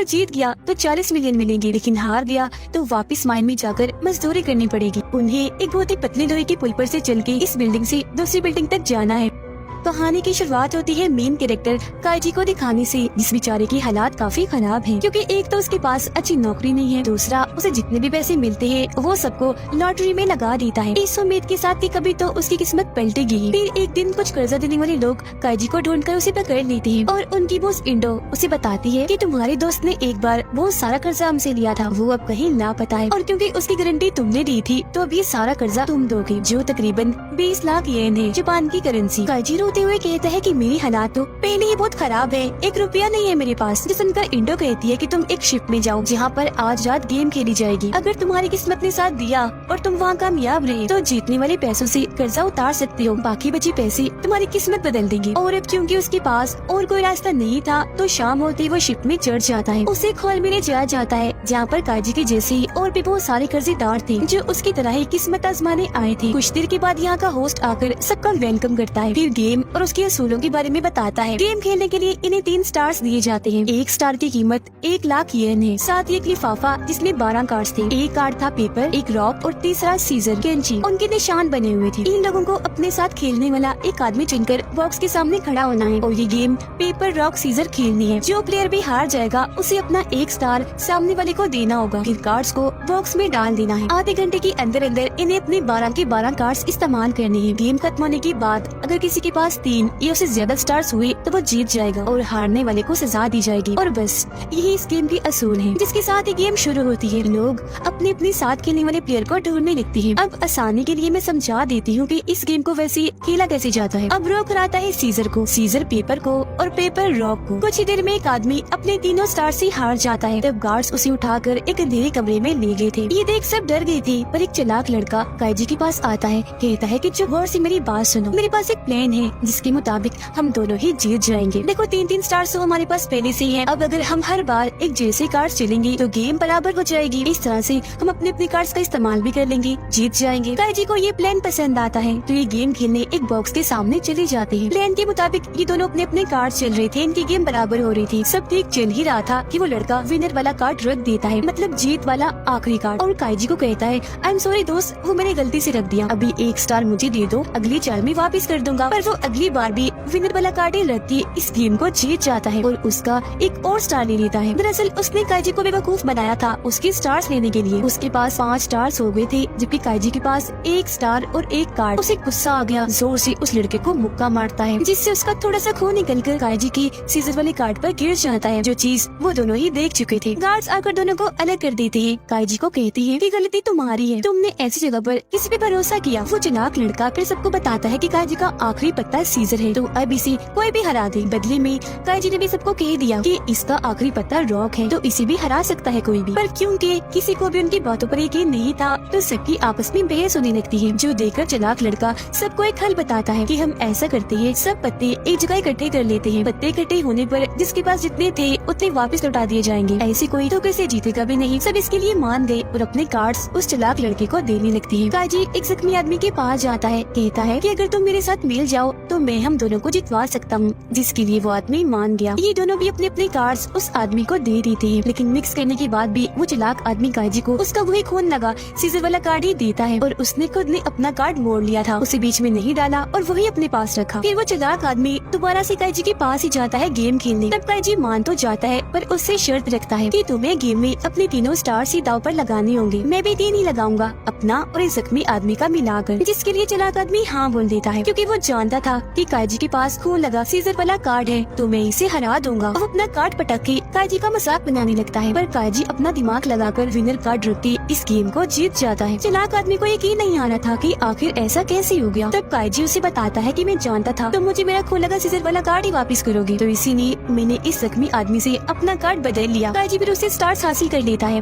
अगर जीत गया तो 40 मिलियन मिलेंगे, लेकिन हार गया तो वापस माइन में जाकर मजदूरी करनी पड़ेगी। उन्हें एक बहुत ही पतली लोहे की पुल पर से चल के इस बिल्डिंग से दूसरी बिल्डिंग तक जाना है। कहानी की शुरुआत होती है मेन कैरेक्टर काइजी को दिखाने से, जिस बेचारे की हालात काफी खराब हैं, क्योंकि एक तो उसके पास अच्छी नौकरी नहीं है, दूसरा उसे जितने भी पैसे मिलते हैं वो सबको लॉटरी में लगा देता है, इस उम्मीद के साथ कि कभी तो उसकी किस्मत पलटेगी। फिर एक दिन कुछ कर्जा देने वाले लोग काइजी को ढूंढकर उसे पकड़ लेते हैं और उनकी बॉस इंडो उसे बताती है कि तुम्हारे दोस्त ने एक बार बहुत सारा कर्जा हमसे लिया था, वो अब कहीं लापता है और क्योंकि उसकी गारंटी तुमने दी थी तो अब ये सारा कर्जा तुम दोगे, जो तकरीबन 20 लाख येन है, जापान की करेंसी। काइजी रोते हुए कहता है कि मेरी हालात तो पहले ही बहुत खराब है, 1 रुपया नहीं है मेरे पास। जो सुनकर इंडो कहती है कि तुम एक शिप में जाओ जहाँ पर आज रात गेम खेली जाएगी, अगर तुम्हारी किस्मत ने साथ दिया और तुम वहाँ कामयाब रहे तो जीतने वाले पैसों से कर्जा उतार सकते हो, बाकी बचे पैसे तुम्हारी किस्मत बदल देंगे। और अब क्योंकि उसके पास और कोई रास्ता नहीं था तो शाम होते वो शिप में चढ़ जाता है। उसे खोल में ले जाया जाता है जहाँ पर काइजी के जैसे और भी बहुत सारे कर्जेदार थे जो उसकी तरह ही किस्मत आजमाने आए थे। कुछ देर के बाद यहाँ का होस्ट आकर सबका वेलकम करता है, फिर गेम और उसके असूलों के बारे में बताता है। गेम खेलने के लिए इन्हें 3 स्टार्स दिए जाते हैं। 1 स्टार की कीमत 1 लाख येन है। साथ ही एक लिफाफा जिसमें 12 कार्ड्स थे। एक कार्ड था पेपर, एक रॉक और तीसरा सीजर कैंची, उनके निशान बने हुए थे। इन लोगों को अपने साथ खेलने वाला एक आदमी चुनकर बॉक्स के सामने खड़ा होना है और ये गेम पेपर रॉक सीजर खेलनी है। जो प्लेयर भी हार जाएगा उसे अपना 1 स्टार सामने वाले को देना होगा, फिर कार्ड्स को बॉक्स में डाल देना है। आधे घंटे के अंदर अंदर इन्हें अपने 12 के 12 कार्ड्स इस्तेमाल करने हैं। गेम खत्म होने के बाद अगर किसी के पास 3 या उससे ज्यादा स्टार्स हुए तो वो जीत जाएगा और हारने वाले को सजा दी जाएगी। और बस यही इस गेम के असूल हैं, जिसके साथ ही गेम शुरू होती है। लोग अपने अपने साथ खेलने वाले प्लेयर को ढूंढने लगते हैं। अब आसानी के लिए मैं समझा देती हूँ कि इस गेम को वैसे खेला कैसे जाता है। अब रॉक कराता है सीजर को, सीजर पेपर को और पेपर रॉक को। कुछ ही देर में एक आदमी अपने तीनों स्टार से हार जाता है। तब गार्ड्स उसे उठाकर एक अंधेरे कमरे में ले गए थे। ये देख सब डर गए थे, पर एक चालाक लड़का काइजी के पास आता है, कहता है कि चुप गौर से मेरी बात सुनो, मेरे पास एक प्लान है जिसके मुताबिक हम दोनों ही जीत जाएंगे। देखो 3-3 स्टार्स तो हमारे पास पहले से ही है। अब अगर हम हर बार एक जैसे कार्ड्स चलेंगे तो गेम बराबर हो जाएगी। इस तरह से हम अपने अपने कार्ड्स का इस्तेमाल भी कर लेंगे, जीत जाएंगे। काइजी को ये प्लान पसंद आता है तो ये गेम खेलने एक बॉक्स के सामने चले जाते हैं। प्लान के मुताबिक ये दोनों अपने अपने कार्ड चल रहे थे, इनकी गेम बराबर हो रही थी। सब ठीक चल ही रहा था कि वो लड़का विनर वाला कार्ड रख देता है, मतलब जीत वाला आखिरी कार्ड, और काइजी को कहता है आई एम सॉरी दोस्त, वो मैंने गलती से रख दिया, अभी 1 स्टार मुझे दे दो, अगली चाल में वापस कर दूंगा। पर वो अगली बार भी विनर वाला कार्ड ही रख दिए, इस गेम को जीत जाता है और उसका एक और स्टार ले लेता है। दरअसल उसने काइजी को बेवकूफ बनाया था उसके स्टार्स लेने के लिए। उसके पास 5 स्टार्स हो गए थे जबकि काइजी के पास 1 स्टार और 1 कार्ड। उसे गुस्सा आ गया, जोर से उस लड़के को मुक्का मारता है जिससे उसका थोड़ा सा खून निकलकर काइजी के सीजर वाले कार्ड पर गिर जाता है, जो चीज वो दोनों ही देख चुके थे। गार्ड्स आकर दोनों को अलग कर देते हैं। काइजी को कहती है कि गलती तुम्हारी है, तुमने ऐसी जगह पर किसी पे भरोसा किया। वो चालाक लड़का फिर सबको बताता है कि काइजी का आखिरी पत्ता सीजर है, तो अब इसे कोई भी हरा दे। बदले में काइजी ने भी सबको कह दिया कि इसका आखिरी पत्ता रॉक है, तो इसे भी हरा सकता है कोई भी। पर क्योंकि किसी को भी उनकी बातों पर यकीन नहीं था तो सबकी आपस में बहस होने लगती है, जो देखकर चालाक लड़का सबको एक हल बताता है कि हम ऐसा करते हैं, सब पत्ते एक जगह इकट्ठे कर लेते हैं। पत्ते इकट्ठे होने पर जिसके पास जितने थे उतने वापस लौटा दिए जाएंगे, ऐसे कोई तो कैसे जीतेगा भी नहीं। सब इसके लिए मान गए और अपने कार्ड्स उस चालाक लड़के को देने लगती है। काइजी एक जख्मी आदमी के पास जाता है, कहता है कि अगर तुम मेरे साथ मिल जाओ तो मैं हम दोनों को जितवा सकता हूँ, जिसके लिए वो आदमी मान गया। ये दोनों भी अपने अपने कार्ड्स उस आदमी को दे देते हैं, लेकिन मिक्स करने के बाद भी वो चालाक आदमी काइजी को उसका वही खून लगा सीजर वाला कार्ड ही देता है और उसने खुद ने अपना कार्ड मोड़ लिया था, उसे बीच में नहीं डाला और वही अपने पास रखा। फिर वो चालाक आदमी दोबारा से काइजी के पास ही जाता है गेम खेलने। तब काइजी मान तो जाता है पर उससे शर्त रखता है कि तुम्हें गेम में अपने तीनों स्टार्स ही दाव पर लगाने होंगे। मैं भी 3 ही लगाऊंगा, अपना और इस जख्मी आदमी का मिलाकर, जिसके लिए चालाक आदमी हाँ बोल देता है क्योंकि वो जानता था कि काइजी के पास खून लगा सीजर वाला कार्ड है तो मैं इसे हरा दूंगा। वो अपना कार्ड पटक के काइजी का मजाक बनाने लगता है, पर काइजी अपना दिमाग लगाकर विनर कार्ड रख के इस गेम को जीत जाता है। चालाक आदमी को यकीन नहीं आ रहा था कि आखिर ऐसा कैसे हो गया। तब काइजी उसे बताता है कि मैं जानता था तुम मुझे मेरा खून लगा सीजर वाला कार्ड ही वापस करोगे, तो इसीलिए मैंने इस जख्मी आदमी से अपना कार्ड बदल लिया। काइजी फिर उससे स्टार्स हासिल कर लेता है।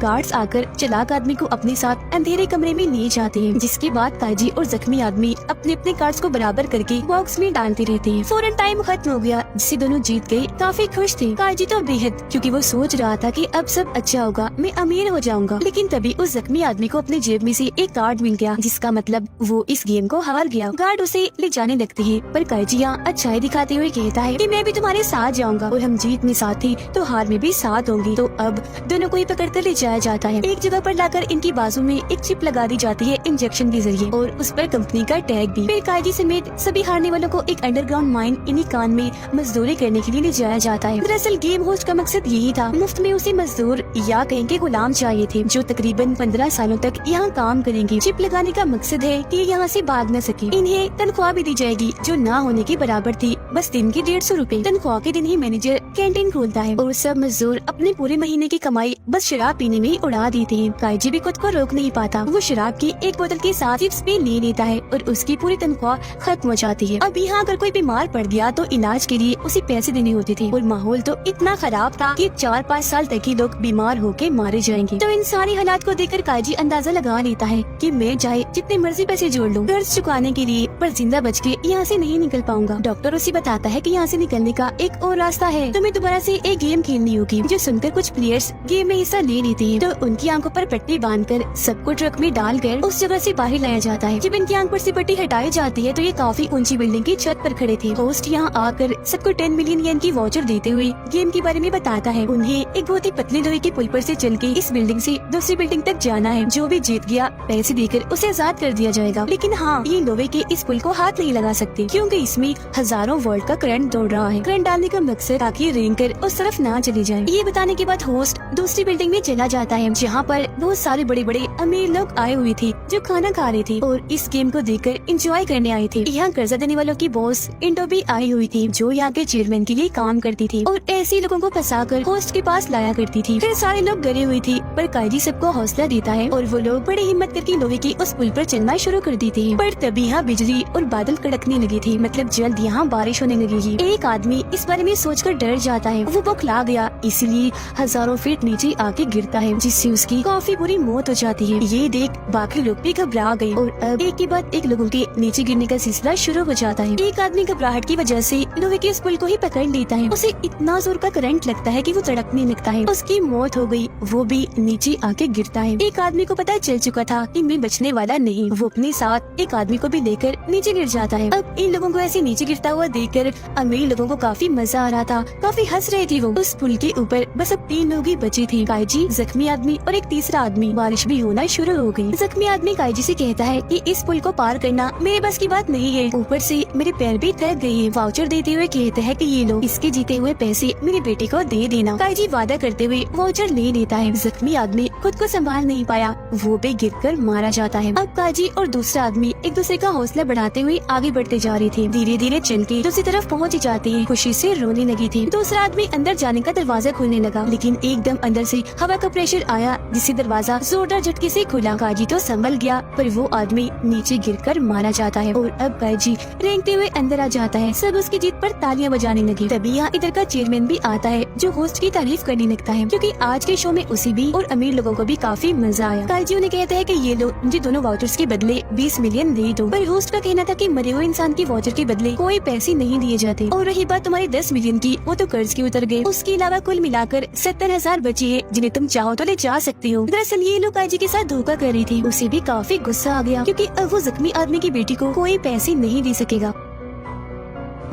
गार्ड्स आकर चालाक आदमी को अपने साथ अंधेरे कमरे में ले जाते हैं, जिसके बाद काजी और जख्मी आदमी अपने अपने कार्ड्स को बराबर करके बॉक्स में डालते रहते हैं। फौरन टाइम खत्म हो गया, जिससे दोनों जीत गए। काफी खुश थे काजी तो बेहद, क्योंकि वो सोच रहा था कि अब सब अच्छा होगा, मैं अमीर हो जाऊंगा। लेकिन तभी उस जख्मी आदमी को अपने जेब में से एक कार्ड मिल गया, जिसका मतलब वो इस गेम को हार गया। गार्ड उसे ले जाने लगते हैं, पर काजी यहाँ अच्छाई दिखाते हुए कहता है कि मैं भी तुम्हारे साथ जाऊंगा, और हम जीत में साथ थी तो हार में भी साथ होंगी। तो अब दोनों को ही पकड़ कर ले जाया जाता है। एक जगह पर लाकर इनकी बाजू में एक चिप लगा दी जाती है इंजेक्शन के जरिए, और उस पर कंपनी का टैग भी। फिर काजी समेत सभी हारने वालों को एक अंडरग्राउंड माइन इन्हीं कान में मजदूरी करने के लिए ले जाया जाता है। दरअसल गेम होस्ट का मकसद यही था, मुफ्त में उसे मजदूर या कहीं के गुलाम चाहिए थे, जो तकरीबन 15 सालों तक यहाँ काम करेंगे। चिप लगाने का मकसद है कि यहाँ से भाग न सके। इन्हें तनख्वाह भी दी जाएगी, जो ना होने के बराबर थी, बस दिन के 150 रूपए। तनख्वाह के दिन ही मैनेजर कैंटीन खोलता है, और सब मजदूर अपने पूरे महीने की कमाई बस शराब पीने में उड़ा देते हैं। काजी भी खुद को रोक नहीं पाता, वो शराब की एक बोतल के साथ चिप्स भी ले लेता है, और उसकी पूरी तनख्वाह खत्म हो जाती है। अब यहाँ अगर कोई बीमार पड़ गया तो इलाज के लिए उसे पैसे देने होते थे, और माहौल तो इतना खराब था कि 4-5 साल तक ही लोग बीमार होके मारे जाएंगे। तो इन सारी हालात को देखकर काजी अंदाजा लगा लेता है कि मैं चाहे जितने मर्जी पैसे जोड़ लूं कर्ज चुकाने के लिए, पर जिंदा बच के यहाँ से नहीं निकल पाऊंगा। डॉक्टर उसे बताता है कि यहाँ से निकलने का एक और रास्ता है, तुम्हें दोबारा से एक गेम खेलनी होगी। जो सुनकर कुछ प्लेयर्स गेम में हिस्सा ले लेते हैं, तो उनकी आंखों पर पट्टी बांधकर सबको ट्रक में डालकर उस जगह से बाहर लाया जाता है। जब इनकी आंख पर से पट्टी हटाई जाती है तो ये काफी ऊंची बिल्डिंग की छत पर खड़े थे। होस्ट यहाँ आकर सबको 10 मिलियन येन की वाउचर देते हुए गेम के बारे में बताता है। उन्हें एक बहुत ही पतले लोहे के पुल पर से चल के इस बिल्डिंग से दूसरी बिल्डिंग तक जाना है। जो भी जीत गया पैसे देकर उसे आजाद कर दिया जाएगा। लेकिन हाँ, ये लोहे के इस पुल को हाथ नहीं लगा सकते, क्योंकि इसमें हजारों वोल्ट का करंट दौड़ रहा है। करंट डालने का मकसद ताकि रेंग कर उस तरफ ना चली जाए। ये बताने के बाद होस्ट दूसरी बिल्डिंग में चला जाता है, जहाँ पर बहुत सारे बड़े बड़े अमीर लोग आए हुए थे, जो खाना खा रहे थे और इस गेम को देखकर एंजॉय करने आए थे। यहाँ कर्जा देने वालों की बॉस इंडो भी आई हुई थी, जो यहाँ के चेयरमैन के लिए काम करती थी, और ऐसे लोगों को फंसाकर होस्ट के पास लाया करती थी। फिर सारे लोग डरे हुए थे, पर काजी सबको हौसला देता है, और वो लोग बड़े हिम्मत करके लोहे के उस पुल पर चलना शुरू कर देते हैं। पर तभी यहाँ बिजली और बादल कड़कने लगे थे, मतलब जल्द यहाँ बारिश होने लगेगी। एक आदमी इस बारे में सोचकर डर जाता है, वो बौखला गया, इसलिए हजारों फीट नीचे आके गिरता है, जिससे उसकी काफी बुरी मौत हो जाती है। ये देख बाकी लोग भी घबरा गए, और अब एक के बाद एक लोगों के नीचे गिरने का सिलसिला शुरू हो जाता है। एक आदमी घबराहट की वजह से लोहे के इस पुल को ही पकड़ लेता है। उसे इतना जोर का करंट लगता है कि वो तड़पने लगता है। उसकी मौत हो गई, वो भी नीचे आके गिरता है। एक आदमी को पता चल चुका था कि मैं बचने वाला नहीं, वो अपने साथ एक आदमी को भी लेकर नीचे गिर जाता है। अब इन लोगों को ऐसे नीचे गिरता हुआ देखकर अमीर लोगों को काफी मजा आ रहा था, काफी हंस रहे थे वो। उस पुल के ऊपर बस अब 3 लोग ही बचे थे, काजी, जख्मी आदमी और एक तीसरा आदमी। बारिश भी होना शुरू हो गई। जख्मी आदमी काजी से कहता है कि इस पुल को पार करना मेरे बस की बात नहीं है, ऊपर से मेरे पैर भी थक गए हैं। वाउचर देते हुए कहता है कि ये लो, इसके जीते हुए पैसे मेरे बेटे को दे देना। काजी वादा करते हुए वाउचर ले लेता है। जख्मी आदमी खुद को संभाल नहीं पाया, वो भी गिरकर मारा जाता है। अब काजी और दूसरा आदमी एक दूसरे का हौसला बढ़ाते हुए आगे बढ़ते जा रहे थे। धीरे धीरे चल के दूसरी तरफ पहुँच जाते हैं। खुशी से रोने लगी थी। दूसरा आदमी अंदर जाने का दरवाजा खोलने लगा, लेकिन एकदम अंदर से हवा का प्रेशर आया, जिससे दरवाजा जोरदार झटके से खुला। काजी तो संभल गया, पर वो आदमी नीचे गिरकर मारा जाता है, और अब काजी रेंगते हुए अंदर आ जाता है। सब उसकी जीत पर तालियां बजाने लगी। तभी यहाँ इधर का चेयरमैन भी आता है, जो होस्ट की तारीफ करने लगता है, क्योंकि आज के शो में उसे भी और अमीर लोगों को भी काफी मजा आया। काजी उन्हें कहता है कि ये लो, मुझे दोनों वाउचर्स के बदले 20 मिलियन दे दो। पर होस्ट का कहना था कि मरे हुए इंसान की वाउचर के बदले कोई पैसे नहीं दिए जाते। और रही बात तुम्हारे 10 मिलियन की, वो तो कर्ज के उतर गए। उसके अलावा कुल मिलाकर 70,000 बचे हैं, जिन्हें तुम चाहो तो ले जा सकते हो। दरअसल ये लोग काजी के साथ धोखा कर रही थी। उसे भी काफी गुस्सा आ गया, क्योंकि अब वो जख्मी आदमी की बेटी को कोई पैसे नहीं दे सकेगा।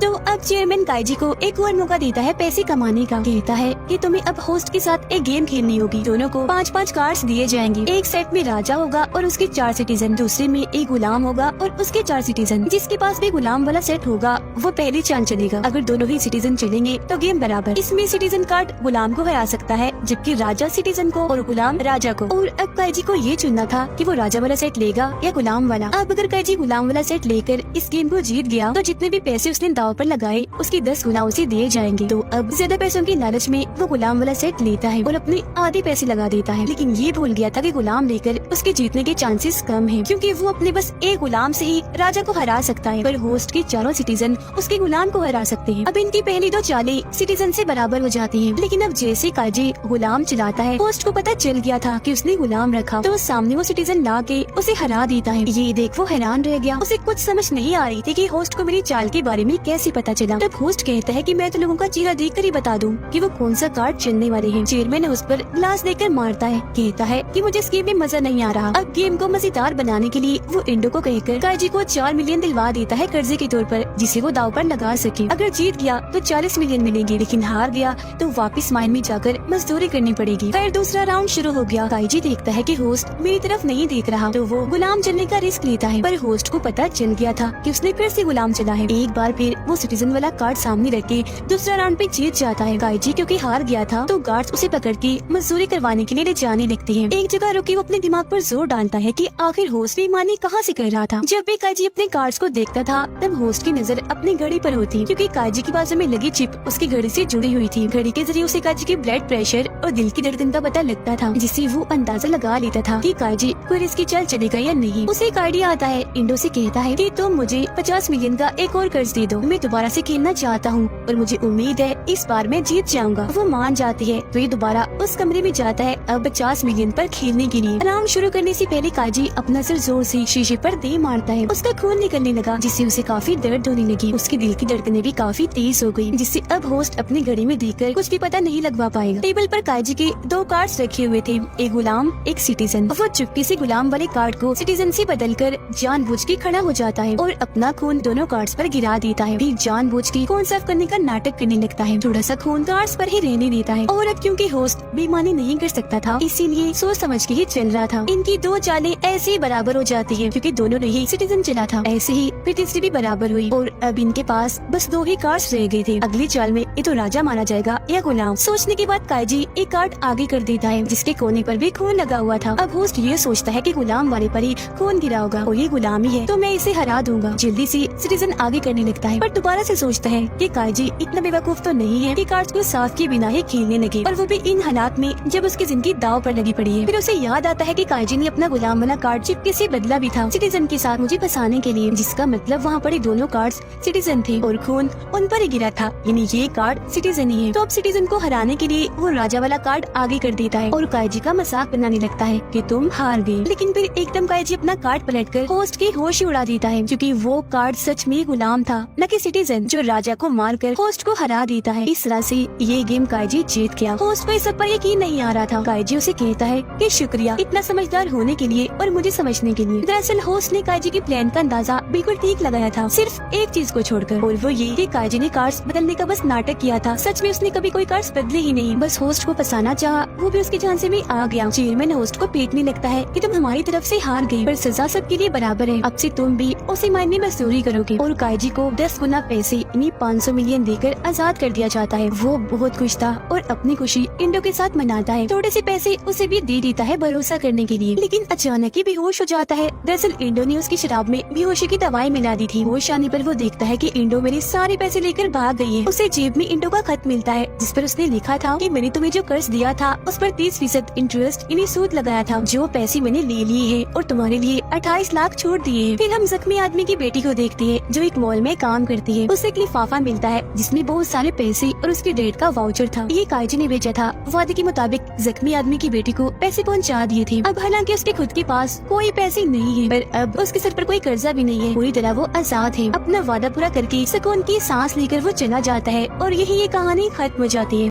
तो अब चेयरमैन काजी को एक और मौका देता है पैसे कमाने का। कहता है कि तुम्हें अब होस्ट के साथ एक गेम खेलनी होगी। दोनों को 5-5 कार्ड्स दिए जाएंगे। एक सेट में राजा होगा और उसके 4 सिटीजन, दूसरे में एक गुलाम होगा और उसके 4 सिटीजन। जिसके पास भी गुलाम वाला सेट होगा वो पहली चांद चलेगा। अगर दोनों ही सिटीजन चलेंगे तो गेम बराबर। इसमें सिटीजन कार्ड गुलाम को हरा सकता है, जबकि राजा सिटीजन को और गुलाम राजा को। और अब काजी को ये चुनना था कि वो राजा वाला सेट लेगा या गुलाम वाला। अब अगर काजी गुलाम वाला सेट लेकर इस गेम को जीत गया तो जितने भी पैसे उसने दाव दाव पर लगाए उसके 10 गुना उसे दिए जाएंगे। तो अब ज्यादा पैसों की लालच में वो गुलाम वाला सेट लेता है और अपने आधे पैसे लगा देता है, लेकिन ये भूल गया था कि गुलाम लेकर उसके जीतने के चांसेस कम हैं, क्योंकि वो अपने बस एक गुलाम से ही राजा को हरा सकता है, पर होस्ट के चारों सिटीजन उसके गुलाम को हरा सकते हैं। अब इनकी पहली 2 चालें सिटीजन से बराबर हो जाती हैं, लेकिन अब जैसे काजी गुलाम चलाता है, होस्ट को पता चल गया था कि उसने गुलाम रखा, तो सामने वो सिटीजन ला के उसे हरा देता है। ये देख वो हैरान रह गया, उसे कुछ समझ नहीं आ रही थी कि होस्ट को मेरी चाल के बारे में कैसे पता चला। तब होस्ट कहता है कि मैं तो लोगों का चेहरा देख कर ही बता दूं कि वो कौन सा कार्ड चलने वाले हैं। चेयरमैन उस पर ग्लास देकर मारता है, कहता है कि मुझे इस गेम में मजा नहीं आ रहा। अब गेम को मजेदार बनाने के लिए वो इंडो को कहकर काजी को 4 मिलियन दिलवा देता है कर्जे के तौर पर, जिसे वो दाव पर लगा सके। अगर जीत गया तो 40 मिलियन मिलेंगे, लेकिन हार गया तो वापस माइन में जाकर मजदूरी करनी पड़ेगी। फिर दूसरा राउंड शुरू हो गया। काजी देखता है कि होस्ट मेरी तरफ नहीं देख रहा, तो वो गुलाम चलने का रिस्क लेता है, पर होस्ट को पता चल गया था कि उसने फिर से गुलाम चला है। एक बार फिर वो सिटीजन वाला कार्ड सामने रख के दूसरा राउंड पे जीत जाता है। काजी क्योंकि हार गया था, तो गार्ड्स उसे पकड़ के मजदूरी करवाने के लिए ले जाने लगते हैं। एक जगह रुके वो अपने दिमाग पर जोर डालता है कि आखिर होस्ट बेईमानी कहाँ से कर रहा था। जब भी काजी अपने कार्ड्स को देखता था, तब होस्ट की नजर अपनी घड़ी पर होती, क्योंकि काजी की बाजू में लगी चिप उसकी घड़ी से जुड़ी हुई थी। घड़ी के जरिए उसे काजी के ब्लड प्रेशर और दिल की धड़कन का पता लगता था, जिससे वो अंदाजा लगा लेता था कि काजी कोई इसकी चल चलेगा या नहीं। उसे एक आइडिया आता है। इंडो से कहता है कि तुम मुझे 50 मिलियन का एक और कर्ज दे दो, मैं दोबारा से खेलना चाहता हूँ और मुझे उम्मीद है इस बार मैं जीत जाऊंगा। वो मान जाती है, तो ये दोबारा उस कमरे में जाता है अब 50 मिलियन पर खेलने के लिए। राउंड शुरू करने से पहले काजी अपना सिर जोर से शीशे पर दे मारता है। उसका खून निकलने लगा, जिससे उसे काफी दर्द होने लगी। उसके दिल की धड़कनें भी काफी तेज हो गयी, जिससे अब होस्ट अपनी घड़ी में देखकर कुछ भी पता नहीं लगवा पाएगा। टेबल पर काजी के 2 कार्ड्स रखे हुए थे, एक गुलाम एक सिटीजन। वो चुपके से गुलाम वाले कार्ड को सिटीजन से बदलकर जानबूझ के खड़ा हो जाता है और अपना खून दोनों कार्ड्स पर गिरा देता है। फिर जानबूझ के खून साफ करने का नाटक करने लगता है, थोड़ा सा खून कार्ड्स पर ही रहने देता है। और अब क्योंकि होस्ट बेईमानी नहीं कर सकता था, इसीलिए सोच समझ के ही चल रहा था। इनकी 2 चालें ऐसे ही बराबर हो जाती है, क्योंकि दोनों ने ही सिटीजन चला था। ऐसे ही फिर तीसरी भी बराबर हुई और अब इनके पास बस 2 ही कार्ड्स रह गए थे। अगली चाल में ये तो राजा माना जाएगा या गुलाम। सोचने के बाद काजी एक कार्ड आगे कर देता है, जिसके कोने पर भी खून लगा हुआ था। अब होस्ट ये सोचता है कि गुलाम वाले पर ही खून गिरा होगा और ये गुलाम ही है, तो मैं इसे हरा दूंगा। जल्दी से सिटीजन आगे करने लगता है, पर दोबारा से सोचता है कि काजी इतना बेवकूफ तो नहीं है कि कार्ड्स को साफ किए बिना ही खेलने लगे, और वो भी इन हालात में जब उसकी जिंदगी दाव पर लगी पड़ी है। फिर उसे याद आता है कि काजी ने अपना गुलाम वाला कार्ड चिपके से बदला भी था सिटीजन के साथ मुझे फंसाने के लिए, जिसका मतलब वहाँ पड़े दोनों कार्ड्स सिटीजन थे और खून उन पर ही गिरा था, यानी ये कार्ड सिटीजन ही है। तो अब सिटीजन को हराने के लिए वो राजा वाला कार्ड आगे कर देता है और काजी का मजाक बनाने लगता है कि तुम हार गए। लेकिन फिर एकदम काजी अपना कार्ड पलटकर होस्ट की होश ही उड़ा देता है, क्योंकि वो कार्ड सच में गुलाम था, न कि सिटीजन, जो राजा को मारकर होस्ट को हरा देता है। इस तरह से ये गेम काजी जीत गया। होस्ट को इस सब पर यकीन नहीं आ रहा था। काजी उसे कहता है कि शुक्रिया इतना समझदार होने के लिए और मुझे समझने के लिए। दरअसल होस्ट ने काजी के प्लान का अंदाजा बिल्कुल ठीक लगाया था, सिर्फ एक चीज को छोड़कर, और वो ये कि काजी ने कार्ड्स बदलने का बस नाटक किया था। सच में उसने कभी कोई कार्ड्स बदले ही नहीं, बस होस्ट को फंसाना चाहा, वो भी उसके झांसे में आ गया। चेयरमैन होस्ट को पीटने लगता है कि तुम हमारी तरफ से हार गई, पर सजा सबके लिए बराबर है, अब से तुम भी उसी मायने में मजदूरी करोगे। और काजी को 10 गुना पैसे यानी 500 मिलियन देकर आजाद कर दिया जाता है। वो बहुत खुश था और अपनी खुशी इंडो के साथ मनाता है। थोड़े से पैसे उसे भी दे देता है भरोसा करने के लिए, लेकिन अचानक ही बेहोश हो जाता है। दरअसल इंडो ने उसकी शराब में बेहोशी की दवाई मिला दी थी। होश आने पर वो देखता है कि इंडो मेरे सारे पैसे लेकर भाग गई है। उसे जेब में इंडो का खत मिलता है, जिस पर उसने लिखा था कि मैंने तुम्हें जो कर्ज दिया था उस पर 30% इंटरेस्ट यानी सूद लगाया था, जो पैसे मैंने ले लिए हैं और तुम्हारे लिए 28 लाख छोड़ दिए हैं। फिर हम जख्मी आदमी की बेटी को देखते हैं, जो एक मॉल में काम करती है। उसे एक लिफाफा मिलता है जिसमें बहुत सारे पैसे और उसकी डेट का वाउचर था। ये काजी ने बेचा था। वादे के मुताबिक जख्मी आदमी की बेटी को पैसे पहुंचा दिए थे। अब हालांकि उसके खुद के पास कोई पैसे नहीं है, पर अब उसके सर पर कोई कर्जा भी नहीं है। पूरी तरह वो आजाद है। अपना वादा पूरा करके सुकून की सांस लेकर वो चला जाता है और यही ये कहानी खत्म हो जाती है।